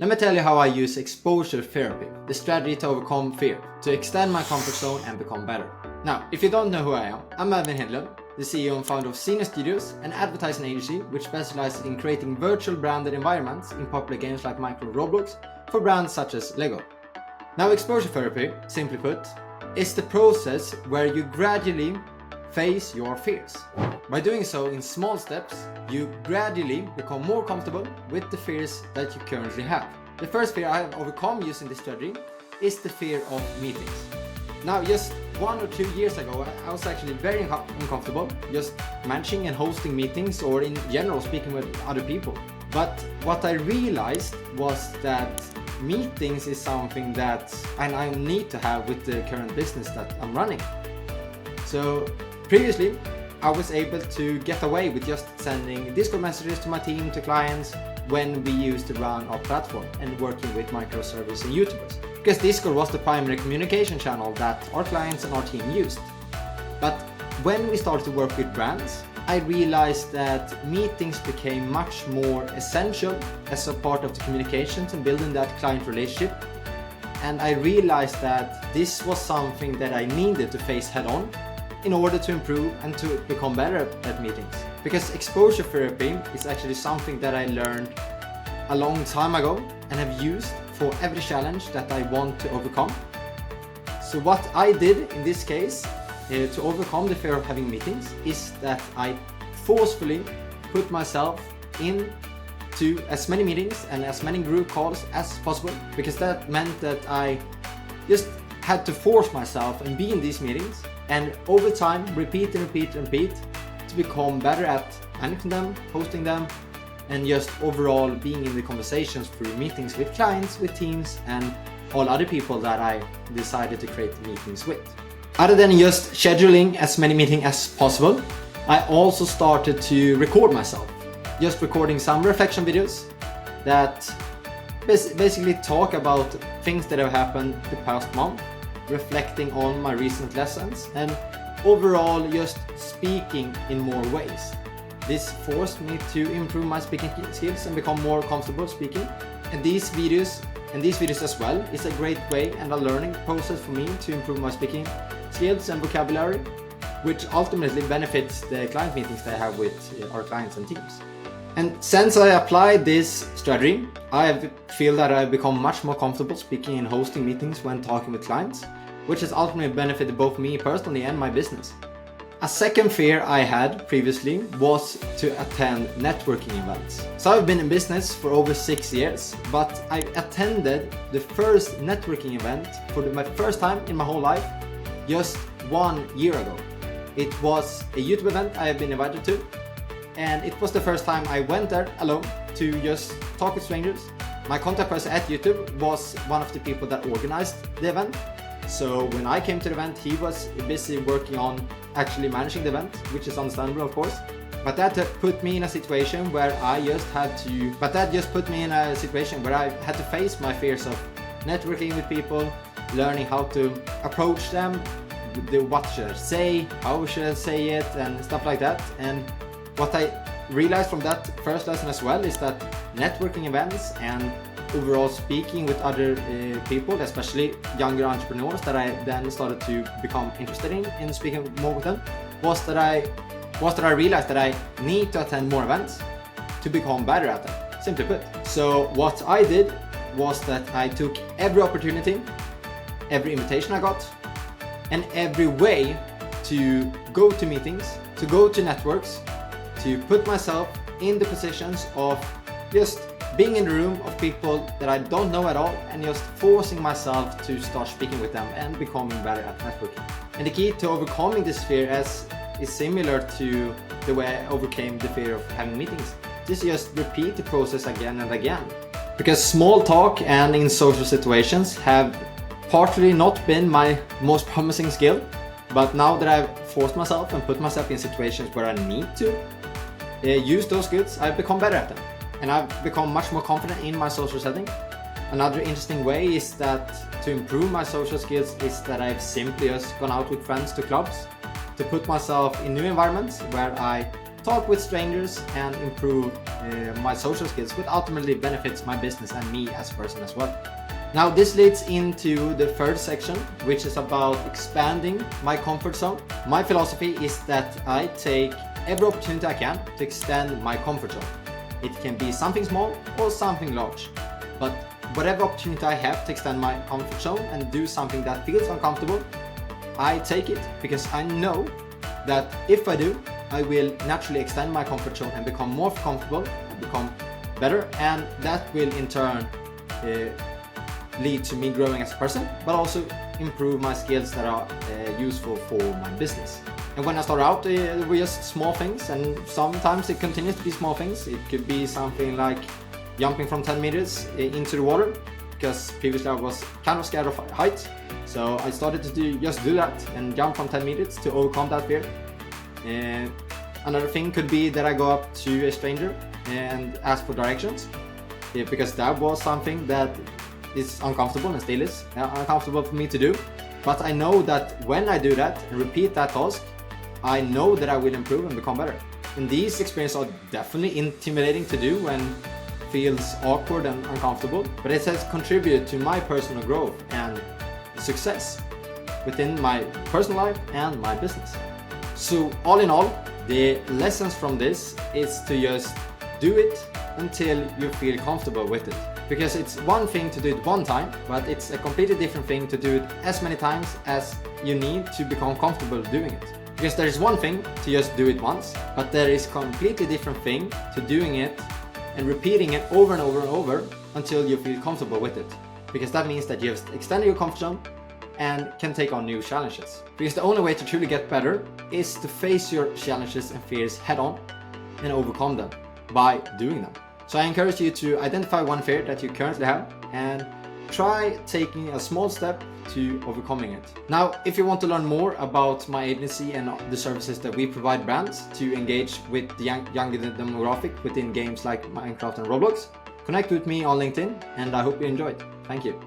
Let me tell you how I use exposure therapy, the strategy to overcome fear, to extend my comfort zone and become better. Now, if you don't know who I am, I'm Melvin Hedlund, the CEO and founder of Senior Studios, an advertising agency which specializes in creating virtual branded environments in popular games like Minecraft and Roblox for brands such as Lego. Now, exposure therapy, simply put, is the process where you gradually face your fears. By doing so in small steps, you gradually become more comfortable with the fears that you currently have. The first fear I have overcome using this strategy is the fear of meetings. Now, just 1 or 2 years ago, I was actually very uncomfortable just managing and hosting meetings or in general speaking with other people. But what I realized was that meetings is something that I need to have with the current business that I'm running. So previously, I was able to get away with just sending Discord messages to my team, to clients, when we used to run our platform and working with microservices and YouTubers. Because Discord was the primary communication channel that our clients and our team used. But when we started to work with brands, I realized that meetings became much more essential as a part of the communications and building that client relationship. And I realized that this was something that I needed to face head on in order to improve and to become better at meetings. Because exposure therapy is actually something that I learned a long time ago and have used for every challenge that I want to overcome. So what I did in this case to overcome the fear of having meetings is that I forcefully put myself into as many meetings and as many group calls as possible, because that meant that I just had to force myself and be in these meetings and over time repeat to become better at managing them, hosting them, and just overall being in the conversations through meetings with clients, with teams, and all other people that I decided to create meetings with. Other than just scheduling as many meetings as possible, I also started to record myself, just recording some reflection videos that basically talk about things that have happened the past month, reflecting on my recent lessons, and overall just speaking in more ways. This forced me to improve my speaking skills and become more comfortable speaking. And these videos as well is a great way and a learning process for me to improve my speaking skills and vocabulary, which ultimately benefits the client meetings that I have with our clients and teams. And since I applied this strategy, I feel that I've become much more comfortable speaking and hosting meetings when talking with clients, which has ultimately benefited both me personally and my business. A second fear I had previously was to attend networking events. So I've been in business for over 6 years, but I attended the first networking event for my first time in my whole life just 1 year ago. It was a YouTube event I have been invited to, and it was the first time I went there alone to just talk with strangers. My contact person at YouTube was one of the people that organized the event. So when I came to the event, he was busy working on actually managing the event, which is understandable, of course. But that put me in a situation where I had to face my fears of networking with people, learning how to approach them, what should I say, how should I say it, and stuff like that. And what I realized from that first lesson as well is that networking events and overall speaking with other people, especially younger entrepreneurs that I then started to become interested in speaking more with them, was that I realized that I need to attend more events to become better at them, simply put. So what I did was that I took every opportunity, every invitation I got, and every way to go to meetings, to go to networks, to put myself in the positions of just being in the room of people that I don't know at all and just forcing myself to start speaking with them and becoming better at networking. And the key to overcoming this fear is similar to the way I overcame the fear of having meetings. Just repeat the process again and again. Because small talk and in social situations have partly not been my most promising skill, but now that I've forced myself and put myself in situations where I need to use those skills, I've become better at them. And I've become much more confident in my social setting. Another interesting way is that to improve my social skills is that I've simply just gone out with friends to clubs to put myself in new environments where I talk with strangers, and improve my social skills, which ultimately benefits my business and me as a person as well. Now this leads into the third section, which is about expanding my comfort zone. My philosophy is that I take every opportunity I can to extend my comfort zone. It can be something small or something large, but whatever opportunity I have to extend my comfort zone and do something that feels uncomfortable, I take it, because I know that if I do, I will naturally extend my comfort zone and become more comfortable and become better, and that will in turn lead to me growing as a person, but also improve my skills that are useful for my business. And when I start out, it were just small things, and sometimes it continues to be small things. It could be something like jumping from 10 meters into the water, because previously I was kind of scared of heights. So I started to do that and jump from 10 meters to overcome that fear. Another thing could be that I go up to a stranger and ask for directions, because that was something that is uncomfortable and still is uncomfortable for me to do. But I know that when I do that and repeat that task, I know that I will improve and become better. And these experiences are definitely intimidating to do and feels awkward and uncomfortable, but it has contributed to my personal growth and success within my personal life and my business. So all in all, the lessons from this is to just do it until you feel comfortable with it. Because it's one thing to do it one time, but it's a completely different thing to do it as many times as you need to become comfortable doing it. Because there is one thing to just do it once, but there is a completely different thing to doing it and repeating it over and over and over until you feel comfortable with it. Because that means that you have extended your comfort zone and can take on new challenges. Because the only way to truly get better is to face your challenges and fears head on and overcome them by doing them. So I encourage you to identify one fear that you currently have and try taking a small step to overcoming it. Now, if you want to learn more about my agency and the services that we provide brands to engage with the younger demographic within games like Minecraft and Roblox, connect with me on LinkedIn, and I hope you enjoyed. Thank you.